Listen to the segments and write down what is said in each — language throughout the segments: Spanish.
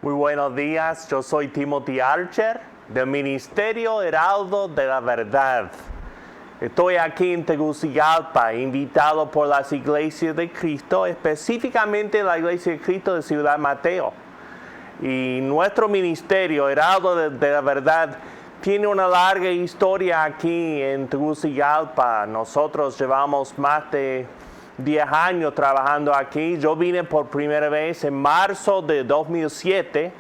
Muy buenos días, yo soy Timothy Archer del Ministerio Heraldo de la Verdad. Estoy aquí en Tegucigalpa, invitado por las iglesias de Cristo, específicamente la Iglesia de Cristo de Ciudad Mateo. Y nuestro ministerio Heraldo de la Verdad tiene una larga historia aquí en Tegucigalpa. Nosotros llevamos más de 10 años trabajando aquí. Yo vine por primera vez en marzo de 2007.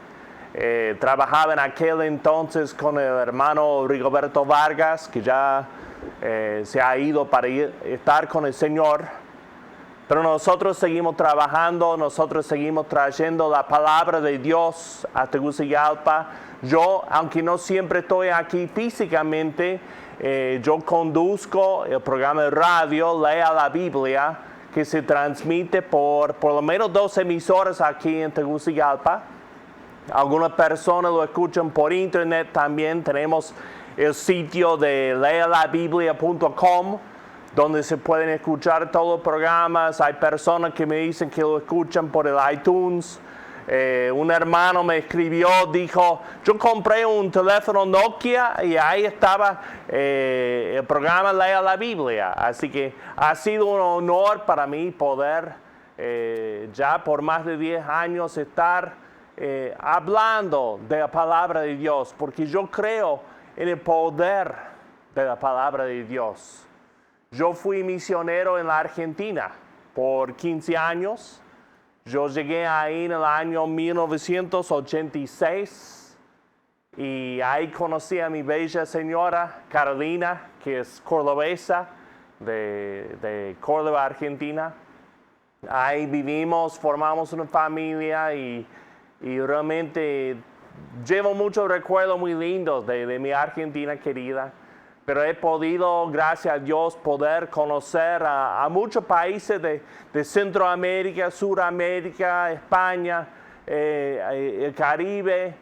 Trabajaba en aquel entonces con el hermano Rigoberto Vargas, que ya se ha ido para estar con el Señor. Pero nosotros seguimos trabajando, nosotros seguimos trayendo la palabra de Dios a Tegucigalpa. Yo, aunque no siempre estoy aquí físicamente, yo conduzco el programa de radio Lea la Biblia, que se transmite por lo menos 2 emisoras aquí en Tegucigalpa. Algunas personas lo escuchan por internet también. Tenemos el sitio de lealabiblia.com, donde se pueden escuchar todos los programas. Hay personas que me dicen que lo escuchan por el iTunes. Un hermano me escribió, dijo, yo compré un teléfono Nokia y ahí estaba el programa Lea la Biblia. Así que ha sido un honor para mí poder ya por más de 10 años estar hablando de la palabra de Dios, porque yo creo en el poder de la palabra de Dios. Yo fui misionero en la Argentina por 15 años. Yo llegué ahí en el año 1986 y ahí conocí a mi bella señora Carolina, que es cordobesa de Córdoba, Argentina. Ahí vivimos, formamos una familia y realmente llevo muchos recuerdos muy lindos de mi Argentina querida. Pero he podido, gracias a Dios, poder conocer a muchos países de Centroamérica, Suramérica, España, el Caribe,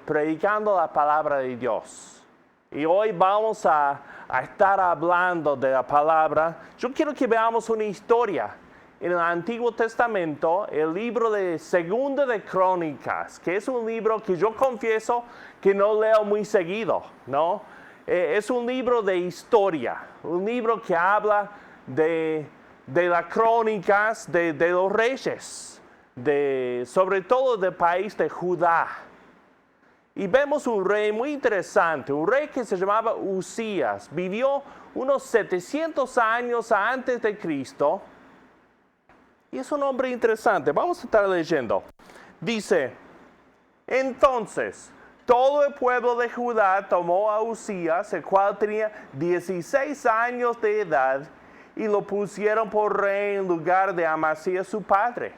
predicando la palabra de Dios. Y hoy vamos a estar hablando de la palabra. Yo quiero que veamos una historia en el Antiguo Testamento, el libro de Segunda de Crónicas, que es un libro que yo confieso que no leo muy seguido, ¿no? Es un libro de historia, un libro que habla de las crónicas de los reyes, sobre todo del país de Judá. Y vemos un rey muy interesante, un rey que se llamaba Usías. Vivió unos 700 años antes de Cristo. Y es un hombre interesante. Vamos a estar leyendo. Dice, entonces, todo el pueblo de Judá tomó a Usías, el cual tenía 16 años de edad, y lo pusieron por rey en lugar de Amasías su padre.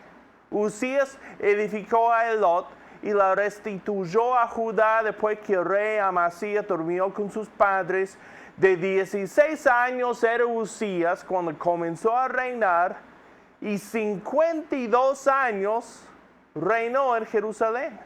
Usías edificó a Elot y la restituyó a Judá después que el rey Amasías durmió con sus padres. De 16 años era Usías cuando comenzó a reinar, y 52 años reinó en Jerusalén.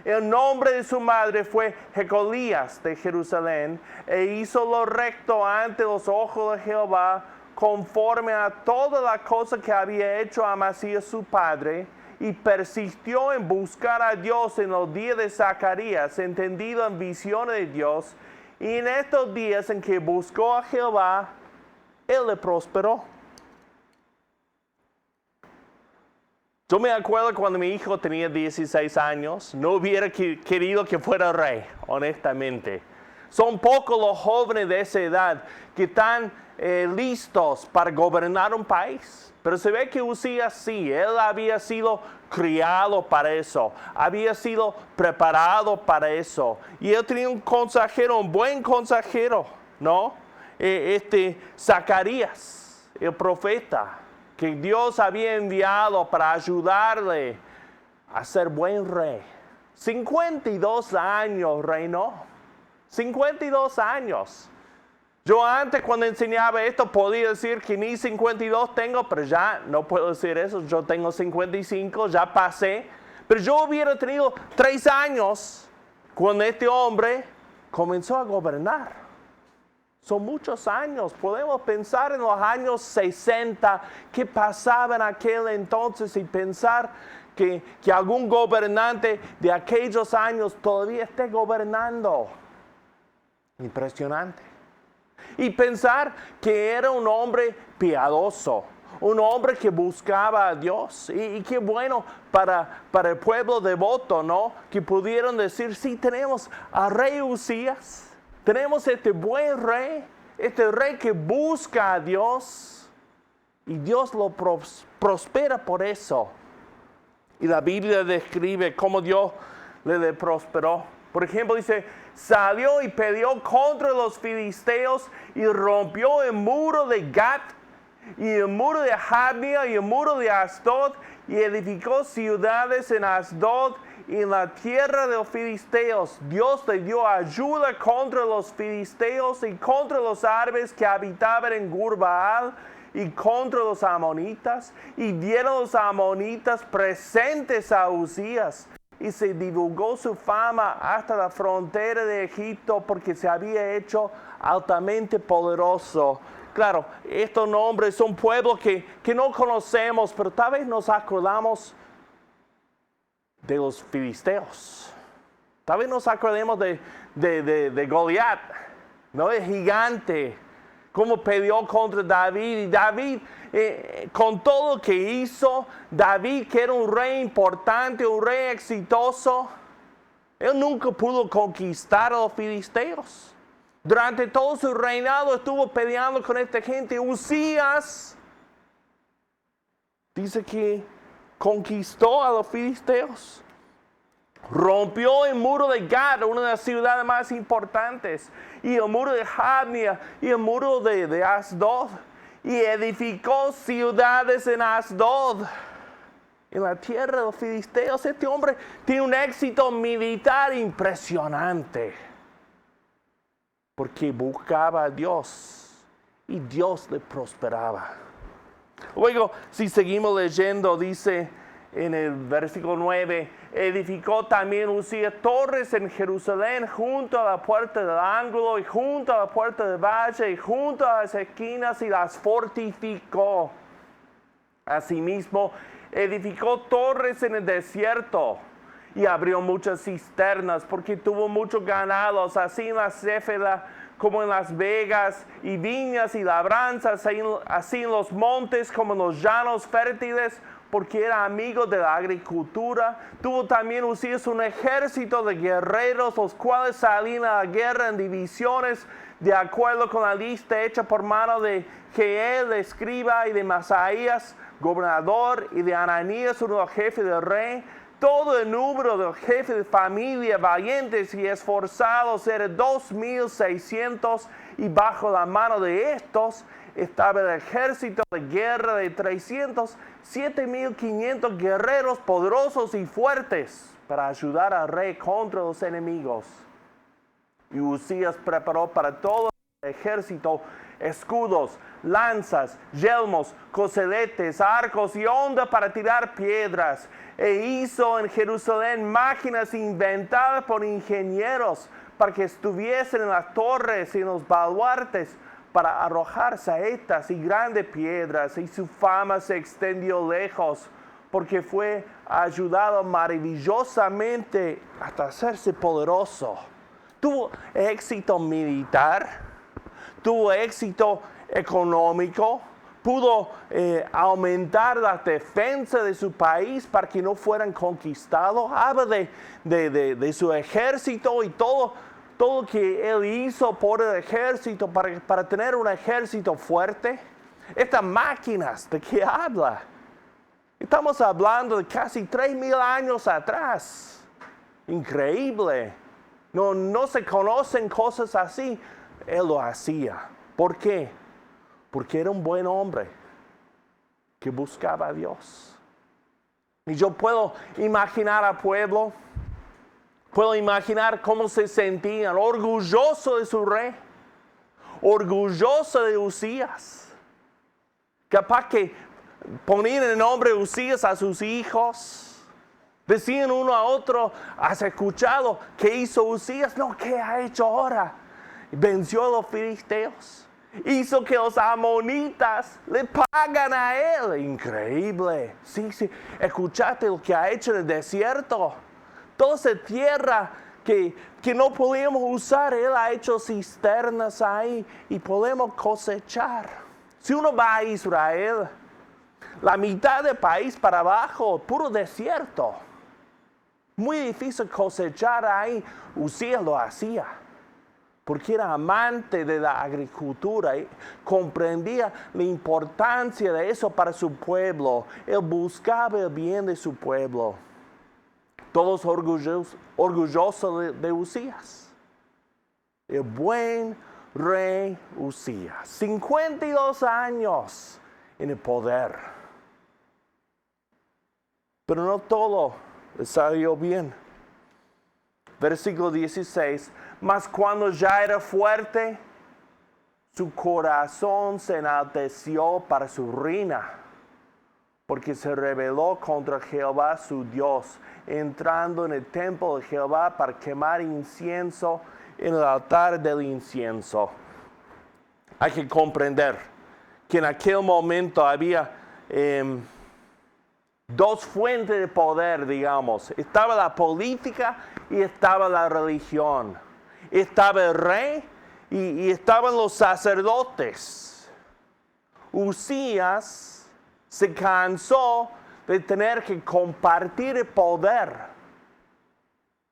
El nombre de su madre fue Jecolías de Jerusalén, e hizo lo recto ante los ojos de Jehová, conforme a toda la cosa que había hecho Amasías su padre, y persistió en buscar a Dios en los días de Zacarías, entendido en visiones de Dios, y en estos días en que buscó a Jehová, él le prosperó. Yo me acuerdo cuando mi hijo tenía 16 años, no hubiera querido que fuera rey, honestamente. Son pocos los jóvenes de esa edad que están listos para gobernar un país. Pero se ve que Usías sí, él había sido criado para eso, había sido preparado para eso. Y él tenía un consejero, un buen consejero, ¿no? Zacarías, el profeta, que Dios había enviado para ayudarle a ser buen rey. 52 años reinó. 52 años. Yo antes cuando enseñaba esto podía decir que ni 52 tengo, pero ya no puedo decir eso. Yo tengo 55, ya pasé. Pero yo hubiera tenido 3 años cuando este hombre comenzó a gobernar. Son muchos años. Podemos pensar en los años 60, qué pasaba en aquel entonces y pensar que algún gobernante de aquellos años todavía esté gobernando. Impresionante. Y pensar que era un hombre piadoso, un hombre que buscaba a Dios. Y qué bueno para el pueblo devoto, ¿no? Que pudieron decir, sí, tenemos al rey Uzías. Tenemos este buen rey, este rey que busca a Dios y Dios lo prospera por eso. Y la Biblia describe cómo Dios le prosperó. Por ejemplo, dice, salió y peleó contra los filisteos y rompió el muro de Gat y el muro de Jabnia y el muro de Asdod y edificó ciudades en Asdod y en la tierra de los filisteos. Dios le dio ayuda contra los filisteos y contra los árabes que habitaban en Gurbaal y contra los amonitas. Y dieron los amonitas presentes a Uzías. Y se divulgó su fama hasta la frontera de Egipto porque se había hecho altamente poderoso. Claro, estos nombres son pueblos que no conocemos, pero tal vez nos acordamos de los filisteos. Tal vez nos acordemos de Goliat, ¿no? El gigante, cómo peleó contra David. Y David, con todo lo que hizo, David, que era un rey importante, un rey exitoso, él nunca pudo conquistar a los filisteos. Durante todo su reinado estuvo peleando con esta gente. Uzías dice que conquistó a los filisteos. Rompió el muro de Gad, una de las ciudades más importantes, y el muro de Jabnia, y el muro de Asdod, y edificó ciudades en Asdod, en la tierra de los filisteos. Este hombre tiene un éxito militar impresionante, porque buscaba a Dios, y Dios le prosperaba. Luego, si seguimos leyendo, dice en el versículo 9, edificó también Uzías torres en Jerusalén junto a la puerta del ángulo y junto a la puerta del valle y junto a las esquinas y las fortificó. Asimismo, edificó torres en el desierto y abrió muchas cisternas porque tuvo muchos ganados, así en la Céfela como en las vegas, y viñas y labranzas, así en los montes como en los llanos fértiles, porque era amigo de la agricultura. Tuvo también Uzías un ejército de guerreros, los cuales salían a la guerra en divisiones, de acuerdo con la lista hecha por mano de Jeiel, escriba, y de Masaías, gobernador, y de Ananías, uno de los jefes del rey. Todo el número de los jefes de familia, valientes y esforzados, era 2,600, y bajo la mano de estos estaba el ejército de guerra de 7,500 guerreros poderosos y fuertes para ayudar al rey contra los enemigos. Y Uzías preparó para todo el ejército escudos, lanzas, yelmos, coseletes, arcos y hondas para tirar piedras. E hizo en Jerusalén máquinas inventadas por ingenieros para que estuviesen en las torres y en los baluartes para arrojar saetas y grandes piedras. Y su fama se extendió lejos porque fue ayudado maravillosamente hasta hacerse poderoso. Tuvo éxito militar, tuvo éxito económico, pudo aumentar la defensa de su país para que no fueran conquistados. Habla de su ejército y todo lo que él hizo por el ejército para tener un ejército fuerte. Estas máquinas, ¿de qué habla? Estamos hablando de casi 3,000 años atrás. Increíble. No se conocen cosas así. Él lo hacía. ¿Por qué? Porque era un buen hombre que buscaba a Dios. Y yo puedo imaginar al pueblo, puedo imaginar cómo se sentían, orgulloso de su rey, orgulloso de Uzías. Capaz que ponían el nombre Uzías a sus hijos. Decían uno a otro, ¿has escuchado qué hizo Uzías? No, ¿qué ha hecho ahora? venció a los filisteos. Hizo que los amonitas le pagan a él. Increíble. Sí, escuchaste lo que ha hecho en el desierto. Toda esa tierra que no podíamos usar, él ha hecho cisternas ahí y podemos cosechar. Si uno va a Israel, la mitad del país para abajo, puro desierto. Muy difícil cosechar ahí. Usías lo hacía, porque era amante de la agricultura y comprendía la importancia de eso para su pueblo. Él buscaba el bien de su pueblo. Todos orgullosos de Usías. El buen rey Usías. 52 años en el poder. Pero no todo le salió bien. Versículo 16. Mas cuando ya era fuerte, su corazón se enalteció para su ruina, porque se rebeló contra Jehová su Dios, entrando en el templo de Jehová para quemar incienso en el altar del incienso. Hay que comprender que en aquel momento había dos fuentes de poder, digamos. Estaba la política y estaba la religión. Estaba el rey y estaban los sacerdotes. Usías se cansó de tener que compartir el poder.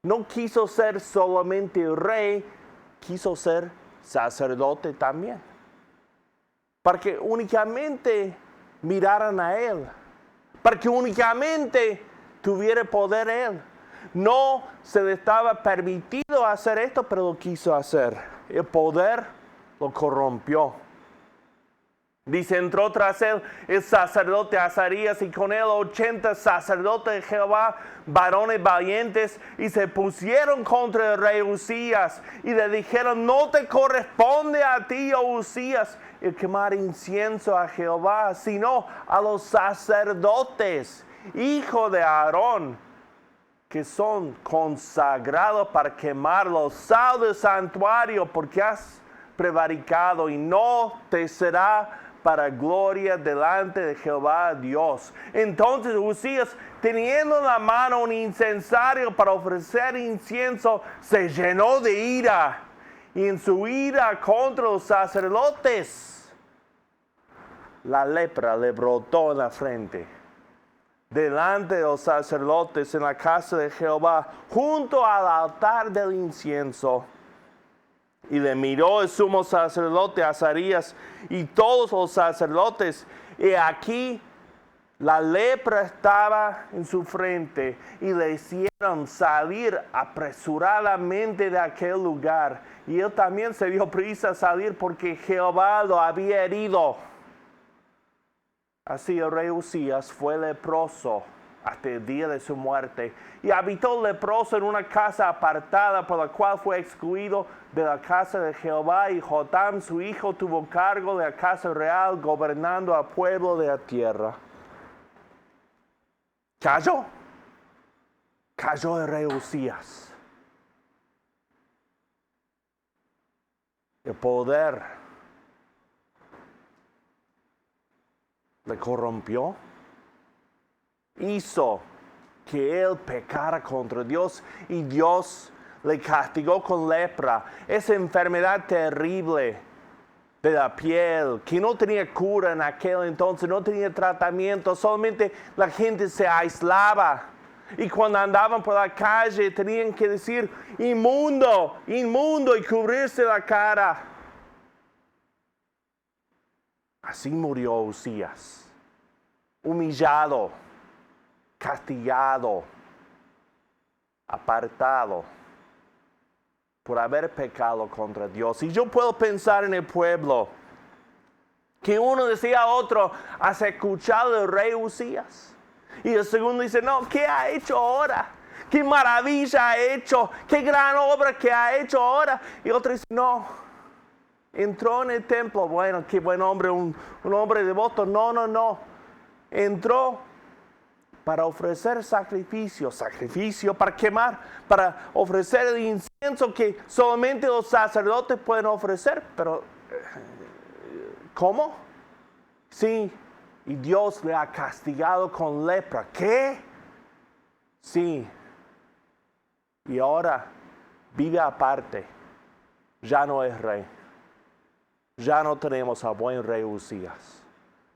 No quiso ser solamente el rey, quiso ser sacerdote también. Para que únicamente miraran a él. Para que únicamente tuviera poder él. No se le estaba permitido hacer esto, pero lo quiso hacer. El poder lo corrompió. Dice, entró tras él el sacerdote Azarías y con él 80 sacerdotes de Jehová, varones valientes, y se pusieron contra el rey Usías y le dijeron, no te corresponde a ti, oh Usías, el quemar incienso a Jehová, sino a los sacerdotes, hijo de Aarón, que son consagrados para quemar los sal del santuario, porque has prevaricado y no te será para gloria delante de Jehová Dios. Entonces Usías, teniendo en la mano un incensario para ofrecer incienso, se llenó de ira. Y en su ira contra los sacerdotes, la lepra le brotó en la frente. Delante de los sacerdotes en la casa de Jehová, junto al altar del incienso. Y le miró el sumo sacerdote Azarías y todos los sacerdotes. Y aquí la lepra estaba en su frente. Y le hicieron salir apresuradamente de aquel lugar. Y él también se dio prisa a salir porque Jehová lo había herido. Así el rey Usías fue leproso hasta el día de su muerte. Y habitó leproso en una casa apartada, por la cual fue excluido de la casa de Jehová. Y Jotam, su hijo, tuvo cargo de la casa real, gobernando al pueblo de la tierra. Cayó el rey Usías. El poder le corrompió. Hizo que él pecara contra Dios y Dios le castigó con lepra, esa enfermedad terrible de la piel que no tenía cura en aquel entonces, no tenía tratamiento, solamente la gente se aislaba y cuando andaban por la calle tenían que decir inmundo, inmundo y cubrirse la cara. Así murió Usías, humillado, castigado, apartado por haber pecado contra Dios. Y yo puedo pensar en el pueblo que uno decía a otro, ¿has escuchado el rey Usías? Y el segundo dice, no, ¿qué ha hecho ahora? ¿Qué maravilla ha hecho? ¿Qué gran obra que ha hecho ahora? Y otro dice, no, entró en el templo. Bueno, qué buen hombre, un hombre devoto. No. Entró para ofrecer sacrificio para quemar, para ofrecer el incienso que solamente los sacerdotes pueden ofrecer. Pero, ¿cómo? Sí, y Dios le ha castigado con lepra. ¿Qué? Sí. Y ahora vive aparte. Ya no es rey. Ya no tenemos a buen rey Uzías.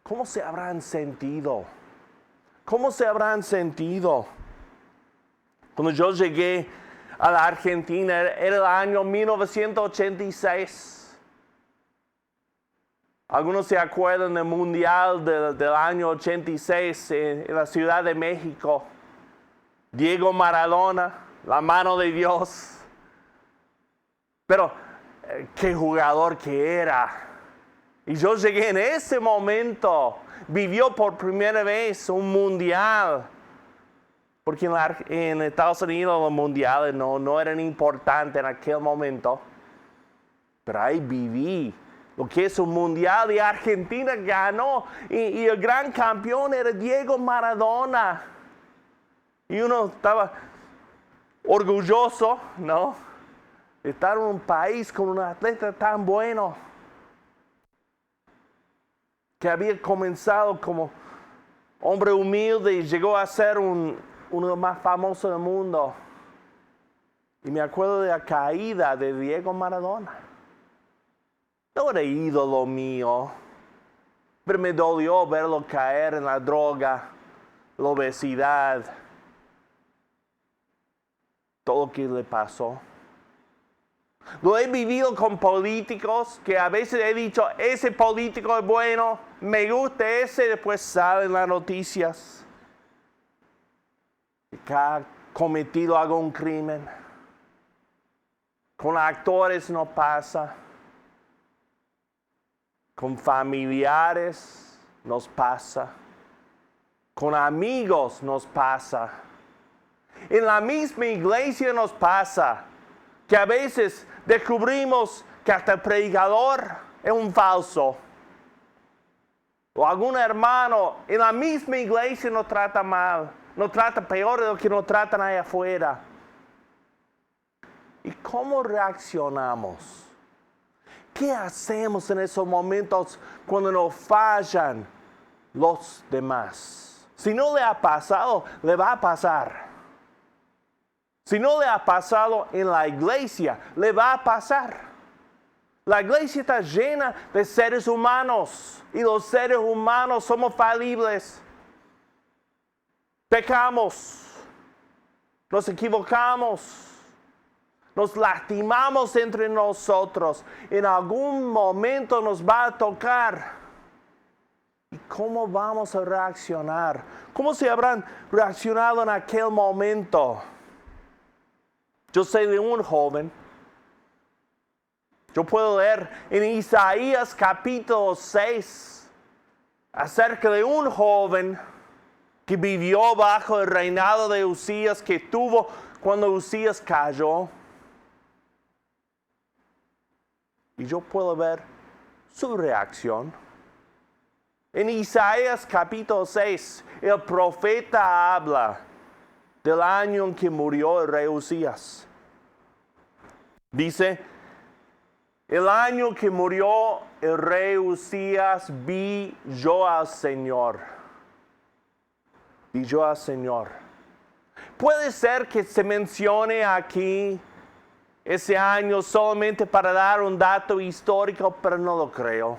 ¿Cómo se habrán sentido? ¿Cómo se habrán sentido? Cuando yo llegué a la Argentina, era el año 1986. Algunos se acuerdan del Mundial del año 86 en la Ciudad de México. Diego Maradona, la mano de Dios. Pero, qué jugador que era. Y yo llegué en ese momento. Vivió por primera vez un mundial. Porque en Estados Unidos los mundiales no eran importantes en aquel momento. Pero ahí viví lo que es un mundial y Argentina ganó. Y el gran campeón era Diego Maradona. Y uno estaba orgulloso, ¿no? De estar en un país con un atleta tan bueno. Que había comenzado como hombre humilde y llegó a ser uno de los más famosos del mundo. Y me acuerdo de la caída de Diego Maradona. No era ídolo mío, pero me dolió verlo caer en la droga, la obesidad, todo lo que le pasó. Lo he vivido con políticos que a veces he dicho, ese político es bueno, me gusta ese, después salen las noticias que ha cometido algún crimen. Con actores no pasa. Con familiares nos pasa. Con amigos nos pasa. En la misma iglesia nos pasa. Que a veces descubrimos que hasta el predicador es un falso. O algún hermano en la misma iglesia nos trata mal. Nos trata peor de lo que nos tratan allá afuera. ¿Y cómo reaccionamos? ¿Qué hacemos en esos momentos cuando nos fallan los demás? Si no le ha pasado, le va a pasar. Si no le ha pasado en la iglesia, le va a pasar. La iglesia está llena de seres humanos y los seres humanos somos falibles. Pecamos, nos equivocamos, nos lastimamos entre nosotros. En algún momento nos va a tocar. ¿Y cómo vamos a reaccionar? ¿Cómo se habrán reaccionado en aquel momento? Yo sé de un joven. Yo puedo leer en Isaías capítulo 6 acerca de un joven que vivió bajo el reinado de Uzías, que tuvo cuando Uzías cayó. Y yo puedo ver su reacción. En Isaías capítulo 6, el profeta habla del año en que murió el rey Uzías. Dice, el año que murió el rey Uzías, vi yo al Señor. Vi yo al Señor. Puede ser que se mencione aquí ese año solamente para dar un dato histórico, pero no lo creo.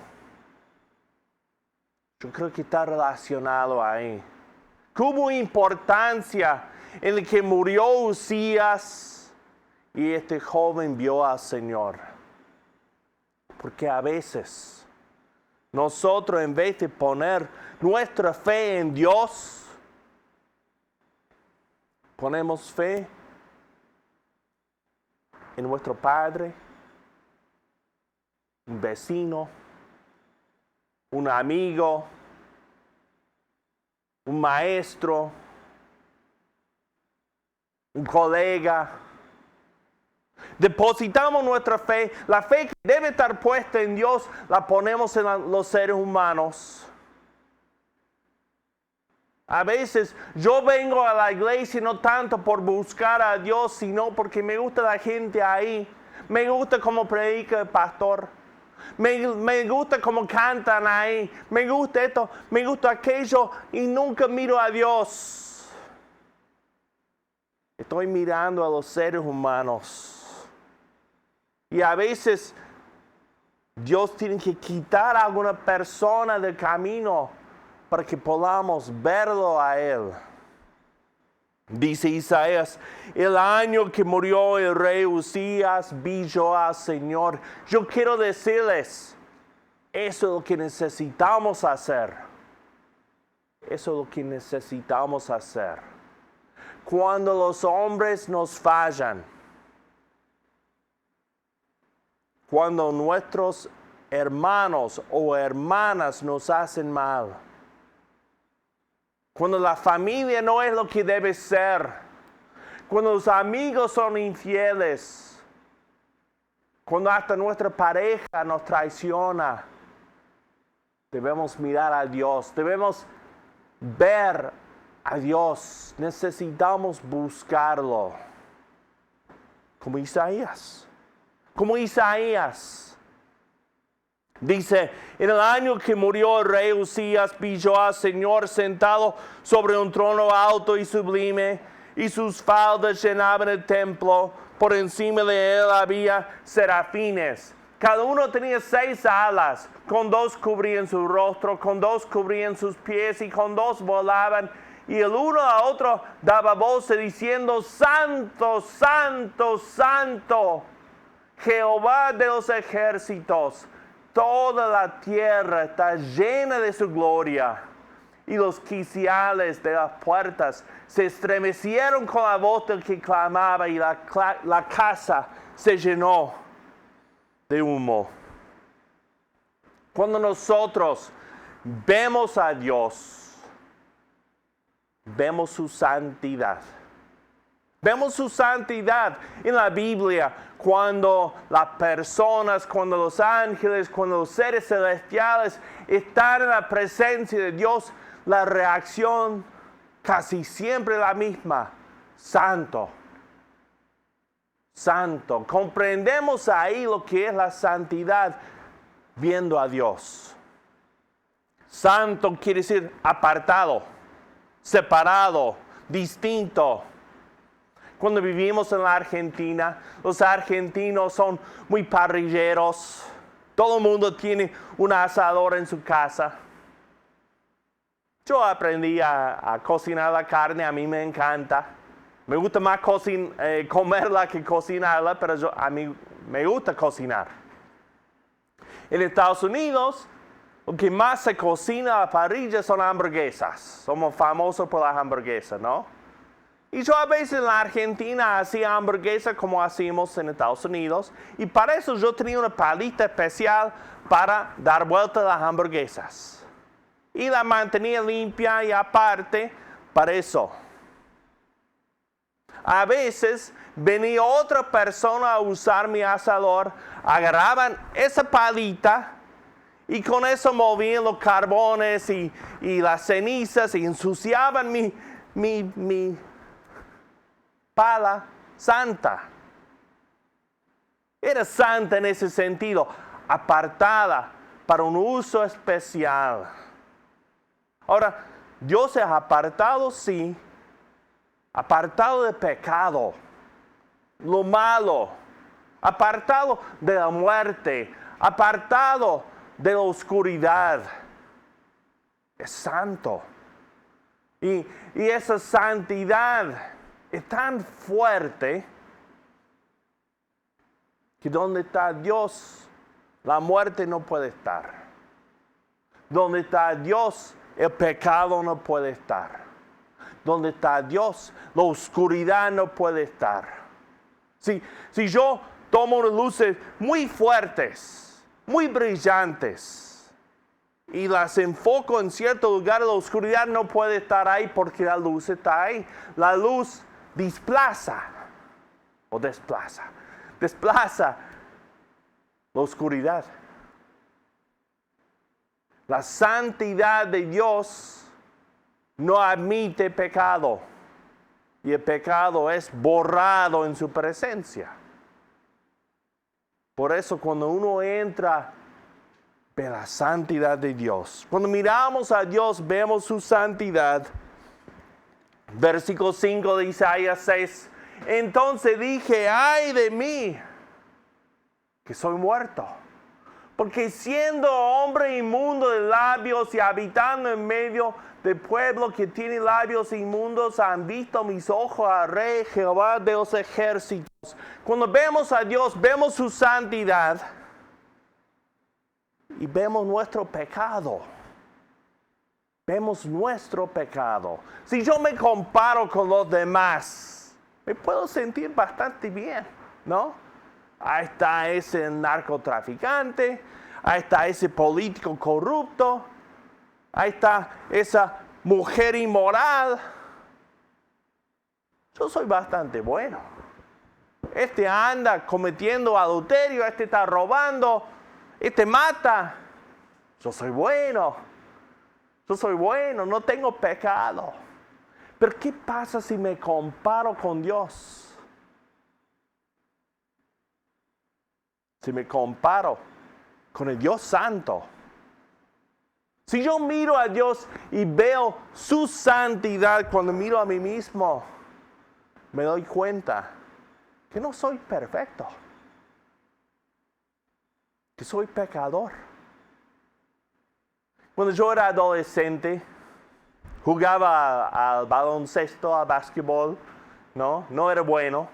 Yo creo que está relacionado ahí. Que hubo importancia en el que murió Uzías y este joven vio al Señor. Porque a veces nosotros, en vez de poner nuestra fe en Dios, ponemos fe en nuestro padre, un vecino, un amigo, un maestro, un colega. Depositamos nuestra fe, la fe que debe estar puesta en Dios, la ponemos en los seres humanos. A veces yo vengo a la iglesia no tanto por buscar a Dios, sino porque me gusta la gente ahí. Me gusta cómo predica el pastor. Me gusta cómo cantan ahí. Me gusta esto, me gusta aquello y nunca miro a Dios. Estoy mirando a los seres humanos. Y a veces Dios tiene que quitar a alguna persona del camino para que podamos verlo a Él. Dice Isaías, el año que murió el rey Uzías, vi yo al Señor. Yo quiero decirles, eso es lo que necesitamos hacer. Eso es lo que necesitamos hacer. Cuando los hombres nos fallan, cuando nuestros hermanos o hermanas nos hacen mal, cuando la familia no es lo que debe ser, cuando los amigos son infieles, cuando hasta nuestra pareja nos traiciona, debemos mirar a Dios, debemos ver a Dios, necesitamos buscarlo, como Isaías. Dice, en el año que murió el rey Uzías, vi yo al Señor sentado sobre un trono alto y sublime, y sus faldas llenaban el templo. Por encima de él había serafines. Cada uno tenía 6 alas, con 2 cubrían su rostro, con 2 cubrían sus pies, y con 2 volaban. Y el uno a otro daba voces diciendo, Santo, Santo, Santo, Jehová de los ejércitos. Toda la tierra está llena de su gloria. Y los quiciales de las puertas se estremecieron con la voz del que clamaba, y la casa se llenó de humo. Cuando nosotros vemos a Dios, vemos su santidad. Vemos su santidad en la Biblia cuando las personas, cuando los ángeles, cuando los seres celestiales están en la presencia de Dios, la reacción casi siempre es la misma. Santo. Santo. Comprendemos ahí lo que es la santidad viendo a Dios. Santo quiere decir apartado, separado, distinto. Cuando vivimos en la Argentina, los argentinos son muy parrilleros. Todo el mundo tiene un asador en su casa. Yo aprendí a cocinar la carne, a mí me encanta. Me gusta más comerla que cocinarla, pero a mí me gusta cocinar. En Estados Unidos, lo que más se cocina a la parrilla son hamburguesas. Somos famosos por las hamburguesas, ¿no? Y yo a veces en la Argentina hacía hamburguesas como hacemos en Estados Unidos. Y para eso yo tenía una palita especial para dar vuelta a las hamburguesas. Y la mantenía limpia y aparte para eso. A veces venía otra persona a usar mi asador, agarraban esa palita y con eso movían los carbones y las cenizas y ensuciaban mi pala santa. Era santa en ese sentido, apartada para un uso especial. Ahora, Dios es apartado, sí, apartado de pecado, lo malo, apartado de la muerte, apartado de la oscuridad. Es santo. Y esa santidad es tan fuerte que donde está Dios, la muerte no puede estar. Donde está Dios, el pecado no puede estar. Donde está Dios, la oscuridad no puede estar. Si yo tomo unas luces muy fuertes, muy brillantes, y las enfoco en cierto lugar, la oscuridad no puede estar ahí porque la luz está ahí. La luz desplaza la oscuridad. La santidad de Dios no admite pecado. Y el pecado es borrado en su presencia. Por eso cuando uno entra, ve la santidad de Dios. Cuando miramos a Dios, vemos su santidad. Versículo 5 de Isaías 6. Entonces dije, ay de mí, que soy muerto. Porque siendo hombre inmundo de labios y habitando en medio del pueblo que tiene labios inmundos, han visto mis ojos al Rey Jehová de los ejércitos. Cuando vemos a Dios, vemos su santidad y vemos nuestro pecado. Vemos nuestro pecado. Si yo me comparo con los demás, me puedo sentir bastante bien, ¿no? Ahí está ese narcotraficante, ahí está ese político corrupto, ahí está esa mujer inmoral. Yo soy bastante bueno. Este anda cometiendo adulterio, este está robando, este mata. Yo soy bueno. Yo soy bueno, no tengo pecado. Pero ¿qué pasa si me comparo con Dios? Si me comparo con el Dios Santo. Si yo miro a Dios y veo su santidad cuando miro a mí mismo, me doy cuenta que no soy perfecto. Que soy pecador. Cuando yo era adolescente, jugaba al baloncesto, al básquetbol, no era bueno,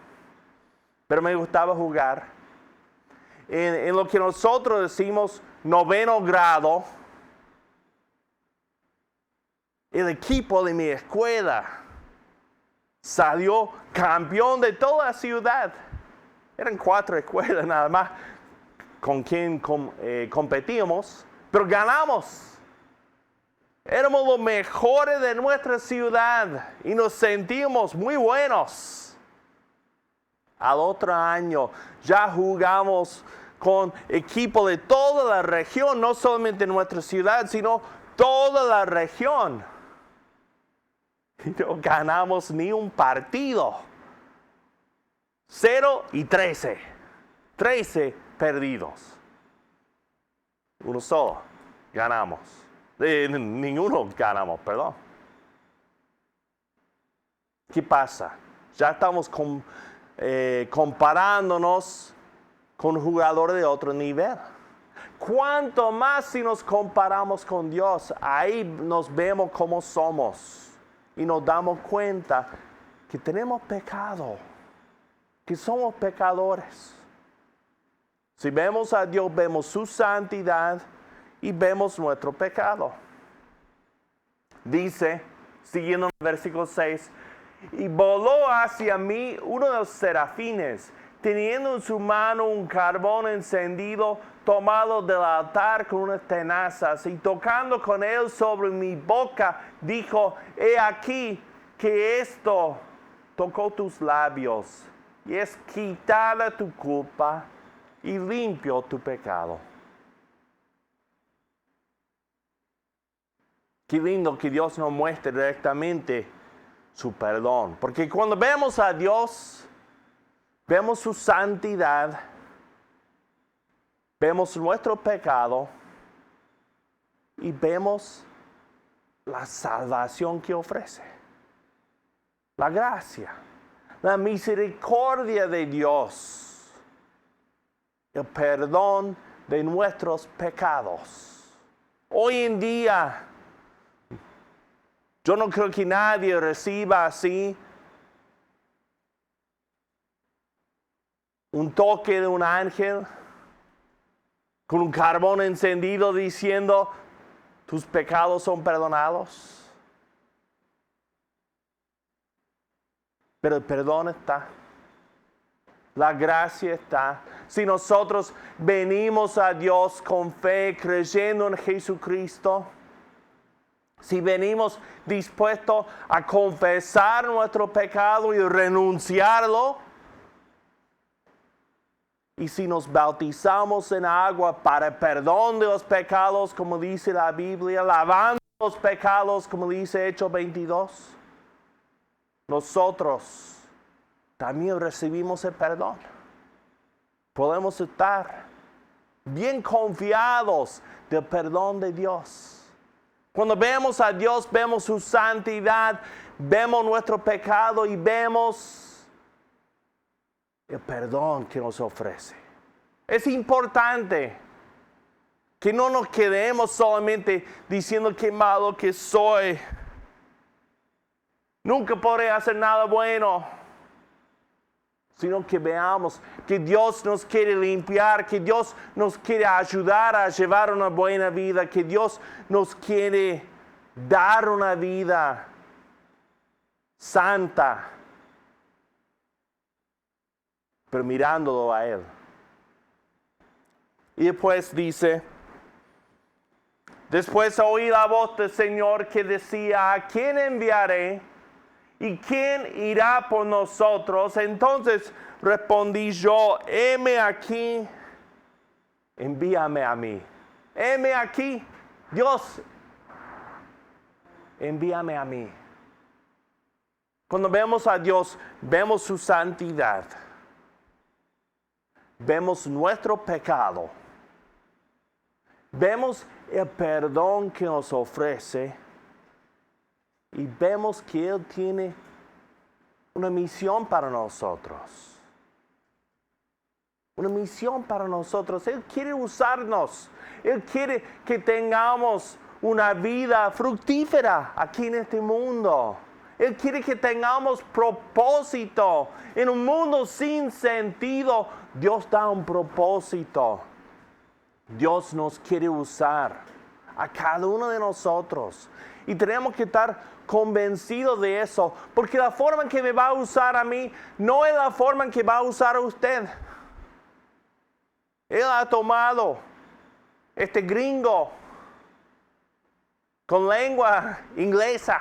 pero me gustaba jugar. En lo que nosotros decimos 9º grado, el equipo de mi escuela salió campeón de toda la ciudad. Eran 4 escuelas nada más con quien competíamos, pero ganamos. Éramos los mejores de nuestra ciudad y nos sentimos muy buenos. Al otro año ya jugamos con equipos de toda la región, no solamente nuestra ciudad, sino toda la región. Y no ganamos ni un partido. 0-13. 13 perdidos. Uno solo ganamos. Ninguno ganamos, perdón. ¿Qué pasa? Ya estamos comparándonos con jugadores de otro nivel. Cuanto más si nos comparamos con Dios, ahí nos vemos como somos y nos damos cuenta que tenemos pecado, que somos pecadores. Si vemos a Dios, vemos su santidad y vemos nuestro pecado. Dice, siguiendo en el versículo 6, y voló hacia mí uno de los serafines, teniendo en su mano un carbón encendido, tomado del altar con unas tenazas, y tocando con él sobre mi boca, dijo, he aquí que esto tocó tus labios, y es quitada tu culpa, y limpio tu pecado. Qué lindo que Dios nos muestre directamente su perdón. Porque cuando vemos a Dios, vemos su santidad, vemos nuestro pecado y vemos la salvación que ofrece. La gracia, la misericordia de Dios, el perdón de nuestros pecados. Hoy en día, yo no creo que nadie reciba así un toque de un ángel con un carbón encendido diciendo, tus pecados son perdonados. Pero el perdón está. La gracia está. Si nosotros venimos a Dios con fe, creyendo en Jesucristo, si venimos dispuestos a confesar nuestro pecado y renunciarlo, y si nos bautizamos en agua para el perdón de los pecados, como dice la Biblia, lavando los pecados, como dice Hechos 22, nosotros también recibimos el perdón. Podemos estar bien confiados del perdón de Dios. Cuando vemos a Dios, vemos su santidad, vemos nuestro pecado y vemos el perdón que nos ofrece. Es importante que no nos quedemos solamente diciendo qué malo que soy. Nunca podré hacer nada bueno. Sino que veamos que Dios nos quiere limpiar, que Dios nos quiere ayudar a llevar una buena vida, que Dios nos quiere dar una vida santa, pero mirándolo a Él. Y después dice, después oí la voz del Señor que decía, ¿a quién enviaré? ¿Y quién irá por nosotros? Entonces respondí yo, heme aquí, envíame a mí. Heme aquí, Dios, envíame a mí. Cuando vemos a Dios, vemos su santidad. Vemos nuestro pecado. Vemos el perdón que nos ofrece. Y vemos que Él tiene una misión para nosotros. Una misión para nosotros. Él quiere usarnos. Él quiere que tengamos una vida fructífera aquí en este mundo. Él quiere que tengamos propósito. En un mundo sin sentido, Dios da un propósito. Dios nos quiere usar a cada uno de nosotros. Y tenemos que estar convencidos de eso, porque la forma en que me va a usar a mí no es la forma en que va a usar a usted. Él ha tomado este gringo con lengua inglesa